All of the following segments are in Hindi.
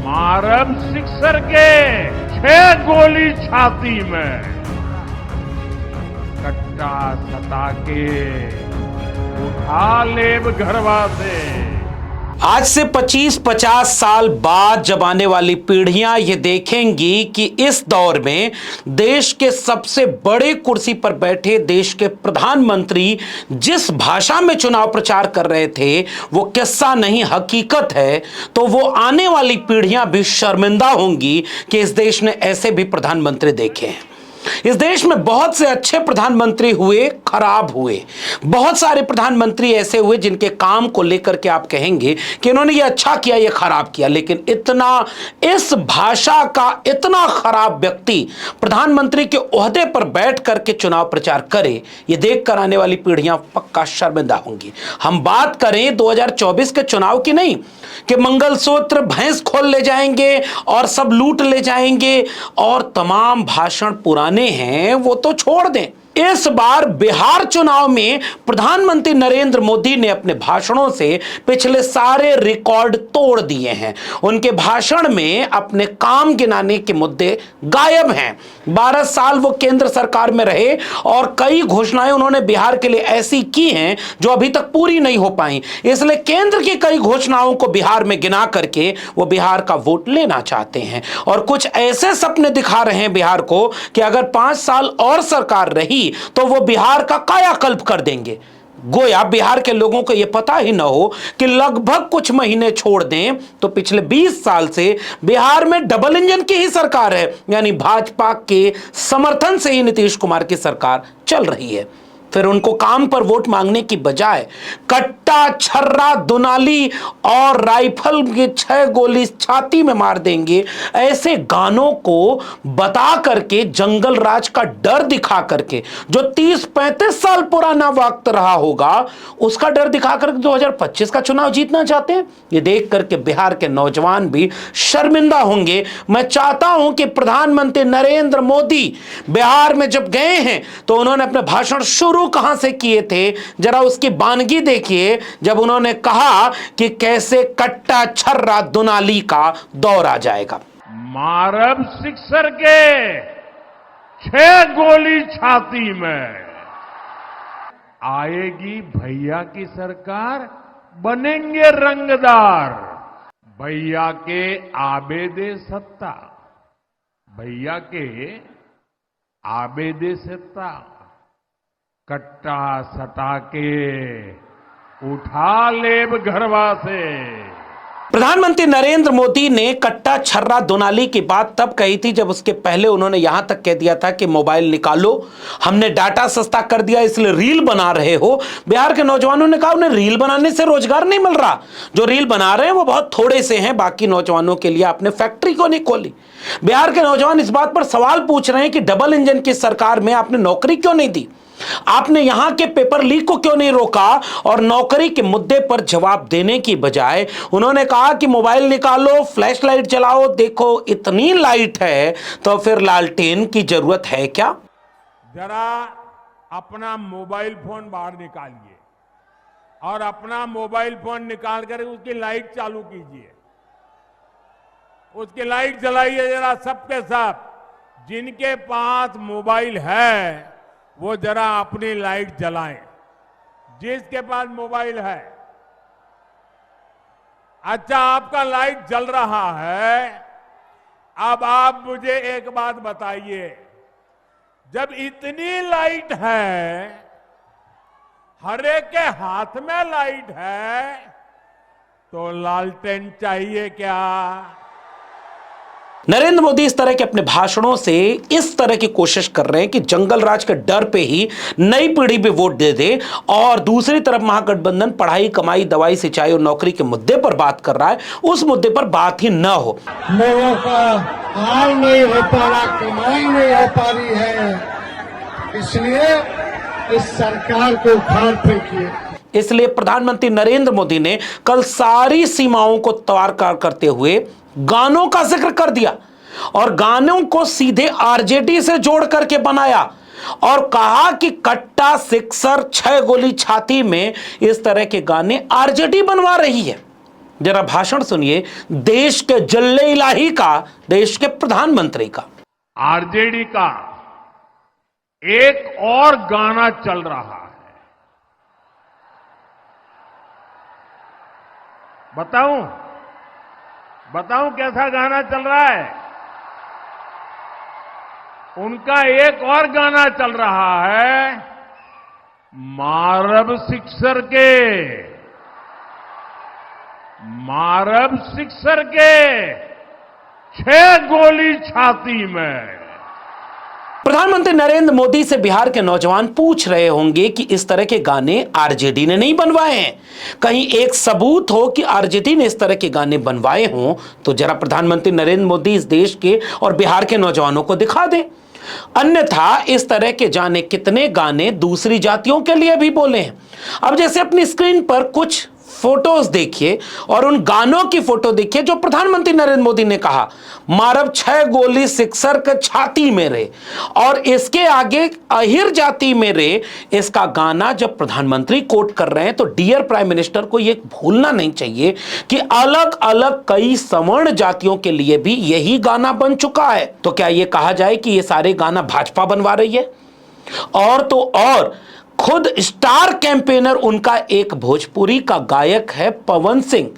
मारम सिक्सर के 6 गोली छाती में, कट्टा सता के उठा लेब घरवा से। आज से 25-50 साल बाद जब आने वाली पीढ़ियां ये देखेंगी कि इस दौर में देश के सबसे बड़े कुर्सी पर बैठे देश के प्रधानमंत्री जिस भाषा में चुनाव प्रचार कर रहे थे वो किस्सा नहीं हकीकत है, तो वो आने वाली पीढ़ियां भी शर्मिंदा होंगी कि इस देश ने ऐसे भी प्रधानमंत्री देखे हैं। इस देश में बहुत से अच्छे प्रधानमंत्री हुए, खराब हुए। बहुत सारे प्रधानमंत्री ऐसे हुए जिनके काम को लेकर के आप कहेंगे कि इन्होंने ये अच्छा किया, ये खराब किया, लेकिन इतना इस भाषा का इतना खराब व्यक्ति प्रधानमंत्री के ओहदे पर बैठ करके चुनाव प्रचार करे, ये देखकर आने वाली पीढ़ियां पक्का शर्मिंदा होंगी। हम बात करें 2024 के चुनाव की नहीं कि मंगलसूत्र भैंस खोल ले जाएंगे और सब लूट ले जाएंगे और तमाम भाषण पुराने हैं वो तो छोड़ दें। इस बार बिहार चुनाव में प्रधानमंत्री नरेंद्र मोदी ने अपने भाषणों से पिछले सारे रिकॉर्ड तोड़ दिए हैं। उनके भाषण में अपने काम गिनाने के मुद्दे गायब हैं। 12 साल वो केंद्र सरकार में रहे और कई घोषणाएं उन्होंने बिहार के लिए ऐसी की हैं जो अभी तक पूरी नहीं हो पाई। इसलिए केंद्र की कई घोषणाओं को बिहार में गिना करके वो बिहार का वोट लेना चाहते हैं और कुछ ऐसे सपने दिखा रहे हैं बिहार को कि अगर 5 साल और सरकार रही तो वो बिहार का कायाकल्प कर देंगे। गोया बिहार के लोगों को यह पता ही ना हो कि लगभग कुछ महीने छोड़ दें तो पिछले 20 साल से बिहार में डबल इंजन की ही सरकार है, यानी भाजपा के समर्थन से ही नीतीश कुमार की सरकार चल रही है। फिर उनको काम पर वोट मांगने की बजाय कट्टा, छर्रा, दुनाली और राइफल की 6 गोली छाती में मार देंगे, ऐसे गानों को बता करके, जंगल राज का डर दिखा करके, जो 30-35 साल पुराना वक्त रहा होगा उसका डर दिखा करके 2025 का चुनाव जीतना चाहते हैं। ये देख करके बिहार के नौजवान भी शर्मिंदा होंगे। मैं चाहता हूं कि प्रधानमंत्री नरेंद्र मोदी बिहार में जब गए हैं तो उन्होंने अपने भाषण शुरू कहां से किए थे, जरा उसकी बानगी देखिए, जब उन्होंने कहा कि कैसे कट्टा, छर्रा, दुनाली का दौर आ जाएगा। मारब सिक्सर के 6 गोली छाती में, आएगी भैया की सरकार, बनेंगे रंगदार। भैया के आबेदे सत्ता, भैया के आबेदे सत्ता, कट्टा सटा के उठा लेब घरवा से। प्रधानमंत्री नरेंद्र मोदी ने कट्टा, छर्रा, दुनाली की बात तब कही थी जब उसके पहले उन्होंने यहां तक कह दिया था कि मोबाइल निकालो, हमने डाटा सस्ता कर दिया इसलिए रील बना रहे हो। बिहार के नौजवानों ने कहा उन्हें रील बनाने से रोजगार नहीं मिल रहा, जो रील बना रहे हैं वो बहुत थोड़े से हैं, बाकी नौजवानों के लिए आपने फैक्ट्री क्यों नहीं खोली। बिहार के नौजवान इस बात पर सवाल पूछ रहे हैं कि डबल इंजन की सरकार में आपने नौकरी क्यों नहीं दी, आपने यहां के पेपर लीक को क्यों नहीं रोका। और नौकरी के मुद्दे पर जवाब देने की बजाय उन्होंने कहा कि मोबाइल निकालो, फ्लैश लाइट जलाओ, देखो इतनी लाइट है तो फिर लालटेन की जरूरत है क्या। जरा अपना मोबाइल फोन बाहर निकालिए और अपना मोबाइल फोन निकाल कर उसकी लाइट चालू कीजिए, उसकी लाइट जलाइए जरा सबके सब। जिनके पास मोबाइल है वो जरा अपनी लाइट जलाएं, जिसके पास मोबाइल है। अच्छा, आपका लाइट जल रहा है, अब आप मुझे एक बात बताइए, जब इतनी लाइट है, हर एक के हाथ में लाइट है, तो लालटेन चाहिए क्या। नरेंद्र मोदी इस तरह के अपने भाषणों से इस तरह की कोशिश कर रहे हैं कि जंगल राज के डर पे ही नई पीढ़ी पे वोट दे दे, और दूसरी तरफ महागठबंधन पढ़ाई, कमाई, दवाई, सिंचाई और नौकरी के मुद्दे पर बात कर रहा है, उस मुद्दे पर बात ही न हो। लोगों का आय नहीं हो पा रहा, कमाई नहीं हो पा रही है, इसलिए इस सरकार को उखाड़ फेंकिए। इसलिए प्रधानमंत्री नरेंद्र मोदी ने कल सारी सीमाओं को तार करते हुए गानों का जिक्र कर दिया और गानों को सीधे आरजेडी से जोड़ करके बनाया और कहा कि कट्टा, सिक्सर, 6 गोली छाती में, इस तरह के गाने आरजेडी बनवा रही है। जरा भाषण सुनिए देश के जल्ले इलाही का, देश के प्रधानमंत्री का। आरजेडी का एक और गाना चल रहा है, बताऊं कैसा गाना चल रहा है? उनका एक और गाना चल रहा है, मारब सिक्सर के 6 गोली छाती में। प्रधानमंत्री नरेंद्र मोदी से बिहार के नौजवान पूछ रहे होंगे कि इस तरह के गाने आरजेडी ने नहीं बनवाए हैं, कहीं एक सबूत हो कि आरजेडी ने इस तरह के गाने बनवाए हों तो जरा प्रधानमंत्री नरेंद्र मोदी इस देश के और बिहार के नौजवानों को दिखा दें। अन्यथा इस तरह के जाने कितने गाने दूसरी जातियों के लिए भी बोले हैं। अब जैसे अपनी स्क्रीन पर कुछ फोटोज देखिए और उन गानों की फोटो देखिए जो प्रधानमंत्री नरेंद्र मोदी ने कहा, मारब 6 गोली सिक्सर के छाती में रे, और इसके आगे अहिर जाति में रे, इसका गाना जब प्रधानमंत्री कोट कर रहे हैं तो डियर प्राइम मिनिस्टर को यह भूलना नहीं चाहिए कि अलग अलग कई सवर्ण जातियों के लिए भी यही गाना बन चुका है। तो क्या यह कहा जाए कि यह सारे गाना भाजपा बनवा रही है? और तो और खुद स्टार कैंपेनर उनका एक भोजपुरी का गायक है पवन सिंह,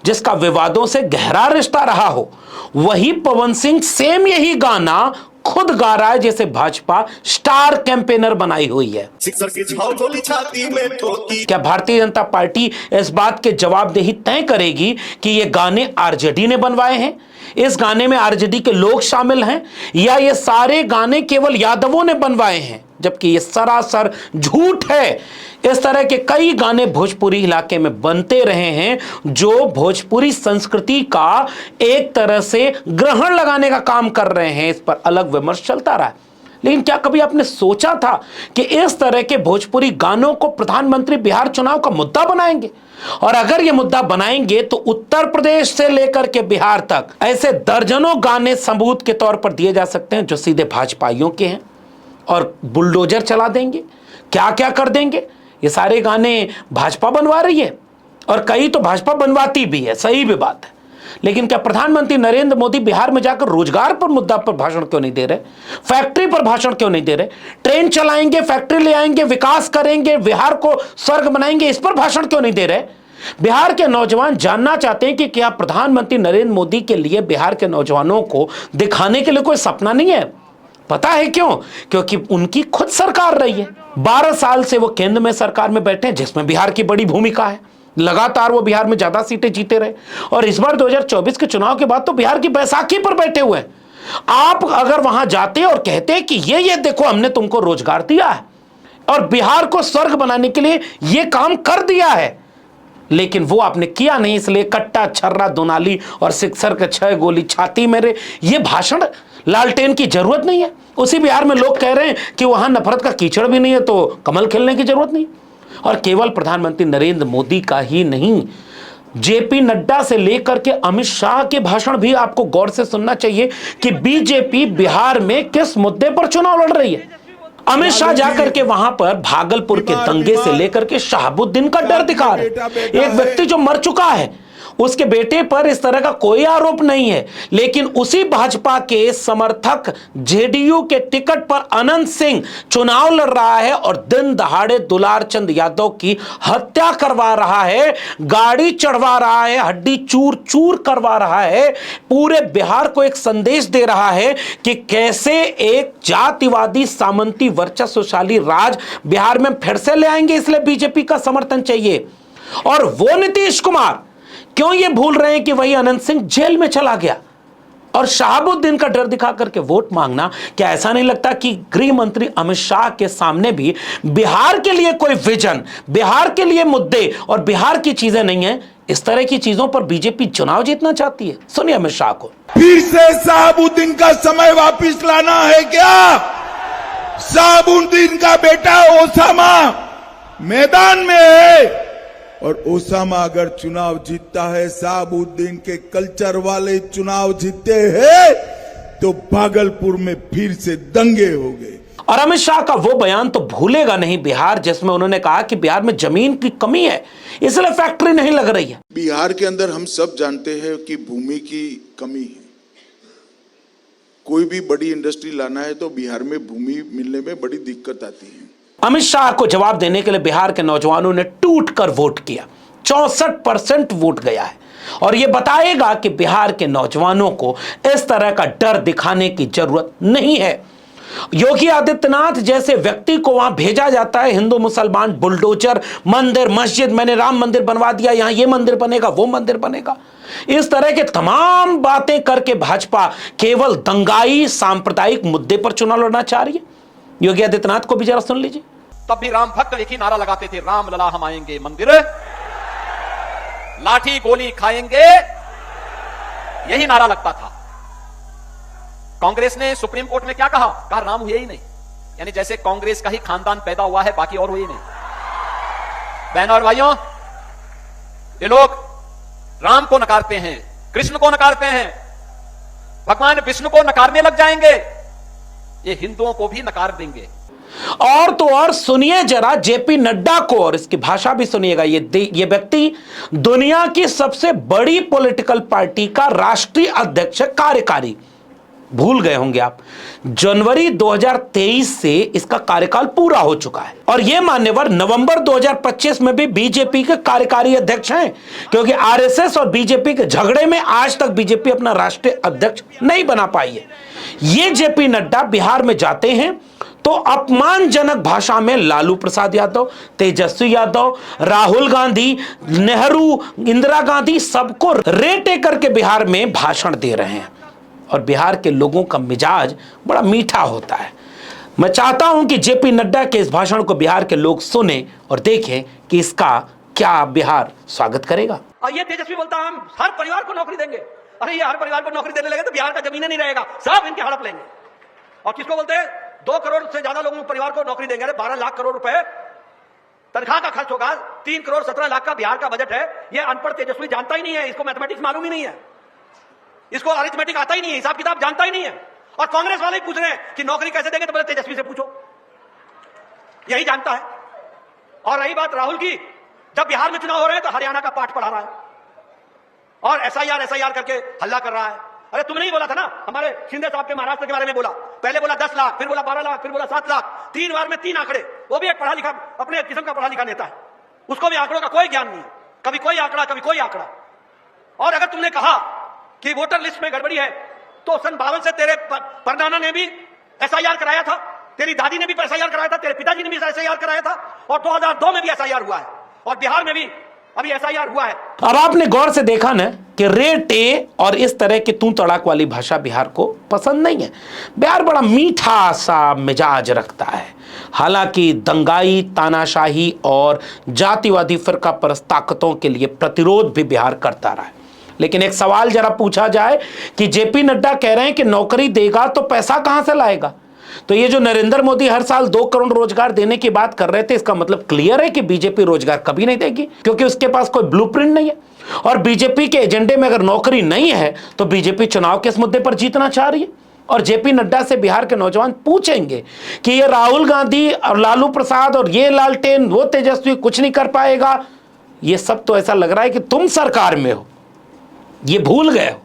जिसका विवादों से गहरा रिश्ता रहा हो, वही पवन सिंह सेम यही गाना खुद गा रहा है जैसे भाजपा स्टार कैंपेनर बनाई हुई है। क्या भारतीय जनता पार्टी इस बात के जवाबदेही तय करेगी कि ये गाने आरजेडी ने बनवाए हैं, इस गाने में आरजेडी के लोग शामिल हैं, या ये सारे गाने केवल यादवों ने बनवाए हैं? जबकि ये सरासर झूठ है। इस तरह के कई गाने भोजपुरी इलाके में बनते रहे हैं जो भोजपुरी संस्कृति का एक तरह से ग्रहण लगाने का काम कर रहे हैं। इस पर अलग विमर्श चलता रहा है, लेकिन क्या कभी आपने सोचा था कि इस तरह के भोजपुरी गानों को प्रधानमंत्री बिहार चुनाव का मुद्दा बनाएंगे? और अगर यह मुद्दा बनाएंगे तो उत्तर प्रदेश से लेकर के बिहार तक ऐसे दर्जनों गाने सबूत के तौर पर दिए जा सकते हैं जो सीधे भाजपाइयों के हैं और बुलडोजर चला देंगे, क्या क्या कर देंगे। ये सारे गाने भाजपा बनवा रही है और कई तो भाजपा बनवाती भी है, सही भी बात है। लेकिन क्या प्रधानमंत्री नरेंद्र मोदी बिहार में जाकर रोजगार पर मुद्दा पर भाषण क्यों नहीं दे रहे? फैक्ट्री पर भाषण क्यों नहीं दे रहे? ट्रेन चलाएंगे, फैक्ट्री ले आएंगे, विकास करेंगे, बिहार को स्वर्ग बनाएंगे, इस पर भाषण क्यों नहीं दे रहे? बिहार के नौजवान जानना चाहते हैं कि क्या प्रधानमंत्री नरेंद्र मोदी के लिए बिहार के नौजवानों को दिखाने के लिए कोई सपना नहीं है? पता है क्यों? क्योंकि उनकी खुद सरकार रही है। 12 साल से वो केंद्र में सरकार में बैठे हैं जिसमें बिहार की बड़ी भूमिका है। लगातार वो बिहार में ज्यादा सीटें जीते रहे और इस बार 2024 के चुनाव के बाद तो बिहार की बैसाखी पर बैठे हुए हैं। आप अगर वहां जाते और कहते कि ये देखो हमने तुमको रोजगार दिया है और बिहार को स्वर्ग बनाने के लिए ये काम कर दिया है, लेकिन वो आपने किया नहीं, इसलिए कट्टा छर्रा दोनाली और सिक्सर के 6 गोली छाती मेरे, ये भाषण लालटेन की जरूरत नहीं है। उसी बिहार में लोग कह रहे हैं कि वहां नफरत का कीचड़ भी नहीं है तो कमल खेलने की जरूरत नहीं। और केवल प्रधानमंत्री नरेंद्र मोदी का ही नहीं, जेपी नड्डा से लेकर के अमित शाह के भाषण भी आपको गौर से सुनना चाहिए कि बीजेपी बिहार में किस मुद्दे पर चुनाव लड़ रही है। अमित शाह जाकर के वहां पर भागलपुर के दंगे से लेकर के शहाबुद्दीन का डर दिखा रहे। एक व्यक्ति जो मर चुका है उसके बेटे पर इस तरह का कोई आरोप नहीं है, लेकिन उसी भाजपा के समर्थक जेडीयू के टिकट पर अनंत सिंह चुनाव लड़ रहा है और दिन दहाड़े दुलार चंद यादव की हत्या करवा रहा है, गाड़ी चढ़वा रहा है, हड्डी चूर चूर करवा रहा है, पूरे बिहार को एक संदेश दे रहा है कि कैसे एक जातिवादी सामंती वर्चस्वशाली राज बिहार में फिर से ले आएंगे, इसलिए बीजेपी का समर्थन चाहिए। और वो नीतीश कुमार क्यों ये भूल रहे हैं कि वही अनंत सिंह जेल में चला गया और शहाबुद्दीन का डर दिखा करके वोट मांगना? क्या ऐसा नहीं लगता कि गृह मंत्री अमित शाह के सामने भी बिहार के लिए कोई विजन, बिहार के लिए मुद्दे और बिहार की चीजें नहीं है? इस तरह की चीजों पर बीजेपी चुनाव जीतना चाहती है। सुनिए अमित शाह को। फिर से शहाबुद्दीन का समय वापिस लाना है क्या? शहाबुद्दीन का बेटा ओसामा मैदान में है और ओसामा अगर चुनाव जीतता है, शहाबुद्दीन के कल्चर वाले चुनाव जीतते हैं तो भागलपुर में फिर से दंगे हो गए। और अमित शाह का वो बयान तो भूलेगा नहीं बिहार, जिसमें उन्होंने कहा कि बिहार में जमीन की कमी है इसलिए फैक्ट्री नहीं लग रही है। बिहार के अंदर हम सब जानते हैं कि भूमि की कमी है। कोई भी बड़ी इंडस्ट्री लाना है तो बिहार में भूमि मिलने में बड़ी दिक्कत आती है। अमित शाह को जवाब देने के लिए बिहार के नौजवानों ने टूट कर वोट किया। 64% वोट गया है और यह बताएगा कि बिहार के नौजवानों को इस तरह का डर दिखाने की जरूरत नहीं है। योगी आदित्यनाथ जैसे व्यक्ति को वहां भेजा जाता है, हिंदू मुसलमान बुलडोजर, मंदिर मस्जिद, मैंने राम मंदिर बनवा दिया, यहां ये मंदिर बनेगा, वो मंदिर बनेगा, इस तरह के तमाम बातें करके भाजपा केवल दंगाई सांप्रदायिक मुद्दे पर चुनाव लड़ना चाह रही है। योगी आदित्यनाथ को भी जरा सुन लीजिए। तब भी राम भक्त एक ही नारा लगाते थे, राम लला हम आएंगे मंदिर, लाठी गोली खाएंगे, यही नारा लगता था। कांग्रेस ने सुप्रीम कोर्ट में क्या कहा? कहा राम हुए ही नहीं, यानी जैसे कांग्रेस का ही खानदान पैदा हुआ है, बाकी और हुए ही नहीं। बहनों और भाइयों, ये लोग राम को नकारते हैं, कृष्ण को नकारते हैं, भगवान विष्णु को नकारने लग जाएंगे, ये हिंदुओं को भी नकार देंगे। और तो और सुनिए जरा जेपी नड्डा को, और इसकी भाषा भी सुनिएगा। ये व्यक्ति दुनिया की सबसे बड़ी पॉलिटिकल पार्टी का राष्ट्रीय अध्यक्ष, कार्यकारी, भूल गए होंगे आप, जनवरी 2023 से इसका कार्यकाल पूरा हो चुका है और यह मान्यवर नवंबर 2025 में भी बीजेपी के कार्यकारी अध्यक्ष हैं, क्योंकि आरएसएस और बीजेपी के झगड़े में आज तक बीजेपी अपना राष्ट्रीय अध्यक्ष नहीं बना पाई है। ये जेपी नड्डा बिहार में जाते हैं तो अपमानजनक भाषा में लालू प्रसाद यादव, तेजस्वी यादव, राहुल गांधी, नेहरू, इंदिरा गांधी, सबको रेटे करके बिहार में भाषण दे रहे हैं और बिहार के लोगों का मिजाज बड़ा मीठा होता है। मैं चाहता हूं कि जेपी नड्डा के इस भाषण को बिहार के लोग सुने और देखें कि इसका क्या बिहार स्वागत करेगा। और ये तेजस्वी बोलता है हम हर परिवार को नौकरी देंगे। अरे ये हर परिवार को नौकरी देने लगे तो बिहार का जमीन नहीं रहेगा, सब इनके हड़प लेंगे। और किसको बोलते हैं? 2 करोड़ से ज्यादा लोगों परिवार को नौकरी देंगे। अरे 12 लाख करोड़ रुपए तनख्वाह का खर्च होगा, 3 करोड़ 17 लाख का बिहार का बजट है। ये अनपढ़ तेजस्वी जानता ही नहीं है, इसको मैथमेटिक्स मालूम ही नहीं है, इसको अरिथमेटिक आता ही नहीं है, हिसाब किताब जानता ही नहीं है। और कांग्रेस वाले ही पूछ रहे हैं कि नौकरी कैसे देंगे, तो बोले तेजस्वी से पूछो, यही जानता है। और रही बात राहुल की, जब बिहार में चुनाव हो रहे हैं तो हरियाणा का पाठ पढ़ा रहा है और एसआईआर करके हल्ला कर रहा है। अरे तुमने ही बोला था ना, हमारे शिंदे साहब के महाराष्ट्र के बारे में बोला, पहले बोला 10 लाख, फिर बोला 12 लाख, फिर बोला 7 लाख, 3 बार में 3 आंकड़े। वो भी एक पढ़ा लिखा, अपने किस्म का पढ़ा लिखा नेता है, उसको भी आंकड़ों का कोई ज्ञान नहीं है, कभी कोई आंकड़ा कभी कोई आंकड़ा। और अगर तुमने कहा कि वोटर लिस्ट में गड़बड़ी है, तो सन 52 से तेरे परनाना ने भी एसआईआर कराया था, तेरी दादी ने भी एसआईआर कराया था, तेरे पिताजी ने भी एसआईआर कराया था और 2002 में भी एसआईआर हुआ है और बिहार में भी अभी एसआईआर हुआ है। अब आपने गौर से देखा ना कि रेटे और इस तरह की तू तड़ाक वाली भाषा बिहार को पसंद नहीं है। बिहार बड़ा मीठा सा मिजाज रखता है, हालांकि दंगाई, तानाशाही और जातिवादी फिरका परस्त ताकतों के लिए प्रतिरोध भी बिहार करता रहा है। लेकिन एक सवाल जरा पूछा जाए कि जेपी नड्डा कह रहे हैं कि नौकरी देगा तो पैसा कहां से लाएगा, तो ये जो नरेंद्र मोदी हर साल 2 करोड़ रोजगार देने की बात कर रहे थे, इसका मतलब क्लियर है कि बीजेपी रोजगार कभी नहीं देगी, क्योंकि उसके पास कोई ब्लूप्रिंट नहीं है। और बीजेपी के एजेंडे में अगर नौकरी नहीं है तो बीजेपी चुनाव के इस मुद्दे पर जीतना चाह रही है। और जेपी नड्डा से बिहार के नौजवान पूछेंगे कि ये राहुल गांधी और लालू प्रसाद और ये लालटेन, वो तेजस्वी कुछ नहीं कर पाएगा, ये सब तो ऐसा लग रहा है कि तुम सरकार में हो, ये भूल गए हो,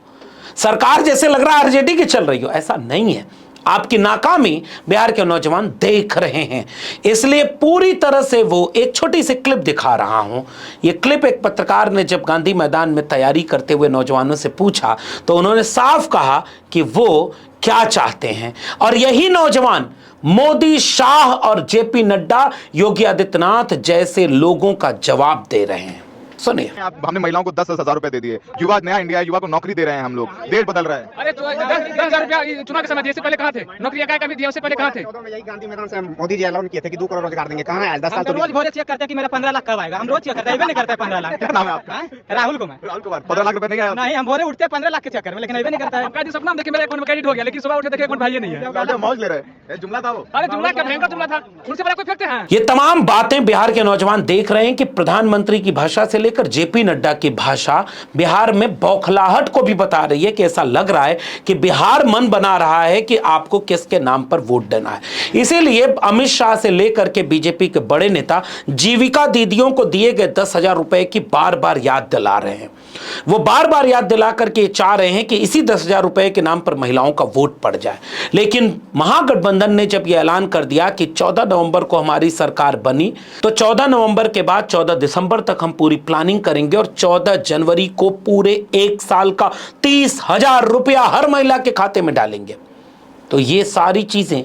सरकार जैसे लग रहा है आरजेडी की चल रही हो। ऐसा नहीं है, आपकी नाकामी बिहार के नौजवान देख रहे हैं, इसलिए पूरी तरह से वो एक छोटी सी क्लिप दिखा रहा हूं। ये क्लिप एक पत्रकार ने जब गांधी मैदान में तैयारी करते हुए नौजवानों से पूछा तो उन्होंने साफ कहा कि वो क्या चाहते हैं, और यही नौजवान मोदी, शाह और जेपी नड्डा, योगी आदित्यनाथ जैसे लोगों का जवाब दे रहे हैं। सुनिए। हमने महिलाओं को 10,000 रुपए दे दिए, युवा नया इंडिया, युवा को नौकरी दे रहे हैं हम लोग, देश बदल रहा है। अरे 10,000 रुपया चुनाव के समय दिए, इससे पहले कहाँ थे? नौकरी क्या कभी दिया, उससे पहले कहाँ थे? यही गांधी मैदान से मोदी जी ऐलान किए थे कि 2 करोड़ रोजगार देंगे, कहाँ है? 10 साल रोज भोरे चेक करते हैं कि मेरा 15 लाख कब आएगा। हम रोज चेक करते हैं, नहीं करते 15 लाख। क्या नाम है आपका? राहुल कुमार। 15 लाख रुपए नहीं आया? नहीं, हम भोरे उठते हैं 15 लाख के चक्कर में, लेकिन अभी नहीं करता है। सपना देखिए मेरा अकाउंट में क्रेडिट हो गया, लेकिन सुबह उठे देखिए अकाउंट भाई नहीं है। मौज ले रहे हैं, जुमला था वो। अरे जुमला क्या जुमला था, उनसे बड़ा कोई फेंकते हैं। ये तमाम बातें बिहार के नौजवान देख रहे हैं कि प्रधानमंत्री की भाषा से लेकर जेपी नड्डा की भाषा बिहार में बौखलाहट को भी बता रही है कि ऐसा लग रहा है कि बिहार मन बना रहा है कि आपको किसके नाम पर वोट देना है। इसीलिए अमित शाह से लेकर के बीजेपी के बड़े नेता जीविका दीदियों को दिए गए 10,000 रुपए की बार बार याद दिला रहे हैं। वो बार बार याद दिला करके चाह रहे हैं कि इसी 10,000 रुपए के नाम पर महिलाओं का वोट पड़ जाए। लेकिन महागठबंधन ने जब यह ऐलान कर दिया कि 14 नवंबर को हमारी सरकार बनी, तो 14 नवंबर के बाद 14 दिसंबर तक हम पूरी प्लानिंग करेंगे और 14 जनवरी को पूरे 1 साल का 30,000 रुपया हर महिला के खाते में डालेंगे। तो ये सारी चीजें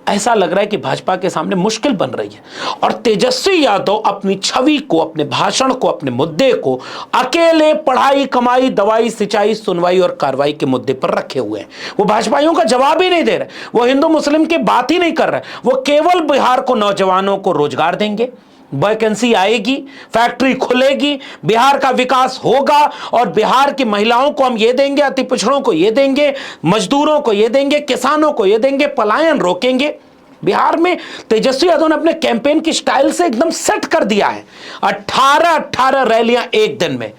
ऐसा लग रहा है कि भाजपा के सामने मुश्किल बन रही है और तेजस्वी यादव अपनी छवि को, अपने भाषण को, अपने मुद्दे को अकेले पढ़ाई, कमाई, दवाई, सिंचाई, सुनवाई और कार्रवाई के मुद्दे पर रखे हुए हैं। वो भाजपाइयों का जवाब ही नहीं दे रहे, वो हिंदू मुस्लिम की बात ही नहीं कर रहे। वो केवल बिहार को, नौजवानों को रोजगार देंगे, वैकेंसी आएगी, फैक्ट्री खुलेगी, बिहार का विकास होगा और बिहार की महिलाओं को हम ये देंगे, अति पिछड़ों को ये देंगे, मजदूरों को ये देंगे, किसानों को ये देंगे, पलायन रोकेंगे। बिहार में तेजस्वी यादव ने अपने कैंपेन की स्टाइल से एकदम सेट कर दिया है। 18 रैलियां एक दिन में,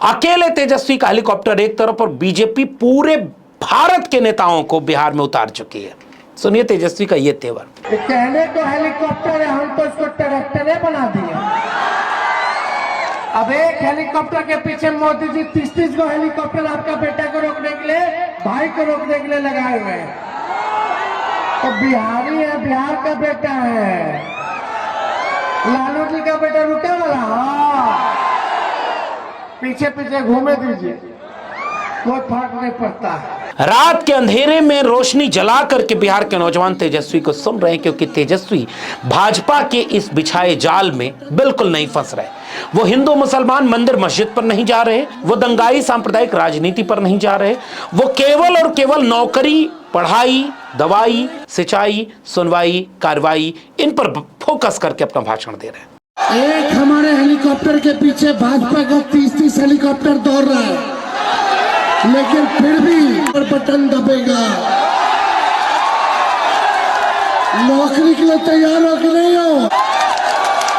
अकेले तेजस्वी का हेलीकॉप्टर एक तरफ और बीजेपी पूरे भारत के नेताओं को बिहार में उतार चुकी है। सुनिए तेजस्वी का ये तेवर। कहने को हेलीकॉप्टर है, हम तो इसको ट्रैक्टर बना दिए। अब एक हेलीकॉप्टर के पीछे मोदी जी 30 को हेलीकॉप्टर आपका बेटा को रोकने के लिए, भाई को रोकने के लिए लगाए हुए हैं। तो बिहारी है, बिहार का बेटा है, लालू जी का बेटा रुके वाला, पीछे पीछे घूमे दीजिए, कोई फर्क नहीं पड़ता है। रात के अंधेरे में रोशनी जला करके बिहार के नौजवान तेजस्वी को सुन रहे हैं, क्योंकि तेजस्वी भाजपा के इस बिछाए जाल में बिल्कुल नहीं फंस रहे। वो हिंदू मुसलमान मंदिर मस्जिद पर नहीं जा रहे, वो दंगाई सांप्रदायिक राजनीति पर नहीं जा रहे, वो केवल और केवल नौकरी, पढ़ाई, दवाई, सिंचाई, सुनवाई, कार्रवाई, इन पर फोकस करके अपना भाषण दे रहे हैं। एक हमारे हेलीकॉप्टर के पीछे भाजपा का 30 हेलीकॉप्टर दौड़ रहा है, लेकिन फिर भी बटन दबेगा। नौकरी के लिए तैयार हो कि नहीं हो,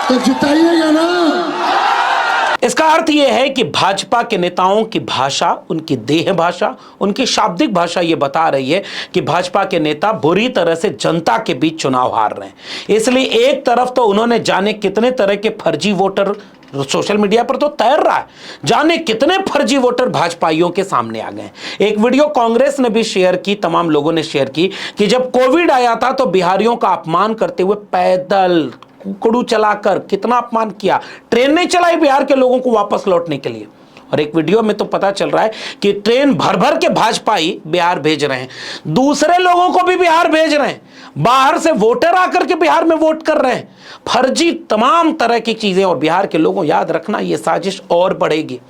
तो जिताइएगा ना। इसका अर्थ यह है कि भाजपा के नेताओं की भाषा, उनकी देह भाषा, उनकी शाब्दिक भाषा यह बता रही है कि भाजपा के नेता बुरी तरह से जनता के बीच चुनाव हार रहे हैं। इसलिए एक तरफ तो उन्होंने जाने कितने तरह के फर्जी वोटर सोशल मीडिया पर तो तैर रहा है, जाने कितने फर्जी वोटर भाजपाइयों के सामने आ गए। एक वीडियो कांग्रेस ने भी शेयर की, तमाम लोगों ने शेयर की कि जब कोविड आया था तो बिहारियों का अपमान करते हुए पैदल कुकड़ू चलाकर कितना अपमान किया, ट्रेन नहीं चलाई बिहार के लोगों को वापस लौटने के लिए। और एक वीडियो में तो पता चल रहा है कि ट्रेन भर भर के भाजपाई बिहार भेज रहे हैं, दूसरे लोगों को भी बिहार भेज रहे हैं, बाहर से वोटर आकर के बिहार में वोट कर रहे हैं, फर्जी तमाम तरह की चीजें। और बिहार के लोगों, याद रखना, यह साजिश और बढ़ेगी।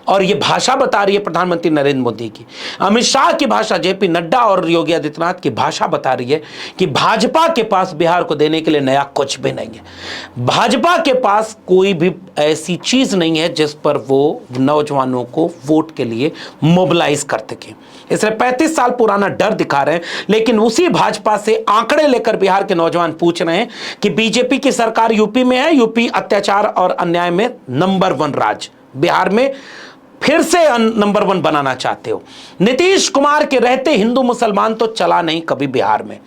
और यह भाषा बता रही है प्रधानमंत्री नरेंद्र मोदी की, अमित शाह की भाषा, जेपी नड्डा और योगी आदित्यनाथ की भाषा बता रही है कि भाजपा के पास बिहार को देने के लिए नया कुछ भी नहीं है। भाजपा के पास कोई भी ऐसी चीज नहीं है जिस पर वो नौजवानों को वोट के लिए मोबिलाइज कर सके। इसलिए 35 साल पुराना डर दिखा रहे हैं। लेकिन उसी भाजपा से आंकड़े लेकर बिहार के नौजवान पूछ रहे हैं कि बीजेपी की सरकार यूपी में है, यूपी अत्याचार और अन्याय में नंबर 1 राज्य, बिहार में फिर से नंबर 1 बनाना चाहते हो। नीतीश कुमार के रहते हिंदू मुसलमान तो चला नहीं कभी बिहार में,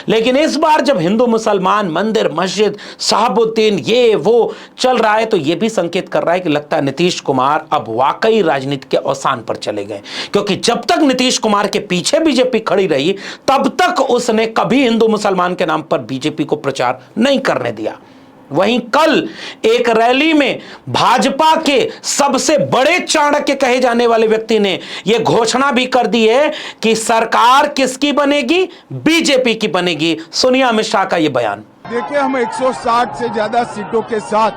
लेकिन इस बार जब हिंदू मुसलमान, मंदिर, मस्जिद, शहाबुद्दीन, ये वो चल रहा है, तो ये भी संकेत कर रहा है कि लगता है नीतीश कुमार अब वाकई राजनीति के अवसान पर चले गए। क्योंकि जब तक नीतीश कुमार के पीछे बीजेपी खड़ी रही, तब तक उसने कभी हिंदू मुसलमान के नाम पर बीजेपी को प्रचार नहीं करने दिया। वहीं कल एक रैली में भाजपा के सबसे बड़े चाणक्य कहे जाने वाले व्यक्ति ने यह घोषणा भी कर दी है कि सरकार किसकी बनेगी, बीजेपी की बनेगी। सुनिए अमित शाह का यह बयान। देखिए, हम 160 से ज्यादा सीटों के साथ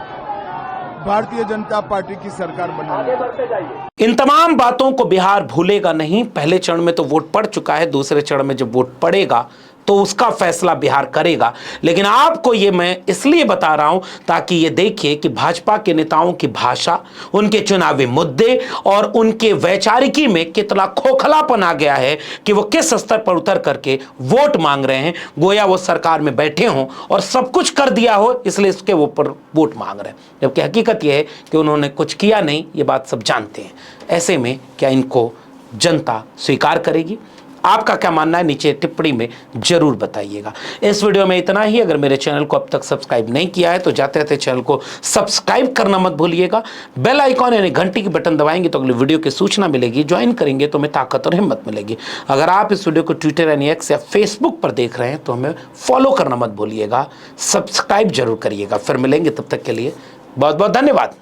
भारतीय जनता पार्टी की सरकार बनाएंगे। इन तमाम बातों को बिहार भूलेगा नहीं। पहले चरण में तो वोट पड़ चुका है, दूसरे चरण में जब वोट पड़ेगा तो उसका फैसला बिहार करेगा। लेकिन आपको ये मैं इसलिए बता रहा हूं ताकि ये देखिए कि भाजपा के नेताओं की भाषा, उनके चुनावी मुद्दे और उनके वैचारिकी में कितना खोखलापन आ गया है कि वो किस स्तर पर उतर करके वोट मांग रहे हैं, गोया वो सरकार में बैठे हों और सब कुछ कर दिया हो इसलिए इसके ऊपर वोट मांग रहे हैं, जबकि हकीकत यह है कि उन्होंने कुछ किया नहीं। ये बात सब जानते हैं। ऐसे में क्या इनको जनता स्वीकार करेगी? आपका क्या मानना है नीचे टिप्पणी में जरूर बताइएगा। इस वीडियो में इतना ही। अगर मेरे चैनल को अब तक सब्सक्राइब नहीं किया है तो जाते जाते चैनल को सब्सक्राइब करना मत भूलिएगा। बेल आइकॉन यानी घंटी की बटन दबाएंगे तो अगली वीडियो की सूचना मिलेगी। ज्वाइन करेंगे तो हमें ताकत और हिम्मत मिलेगी। अगर आप इस वीडियो को ट्विटर यानी एक्स या फेसबुक पर देख रहे हैं तो हमें फॉलो करना मत भूलिएगा, सब्सक्राइब जरूर करिएगा। फिर मिलेंगे, तब तक के लिए बहुत बहुत धन्यवाद।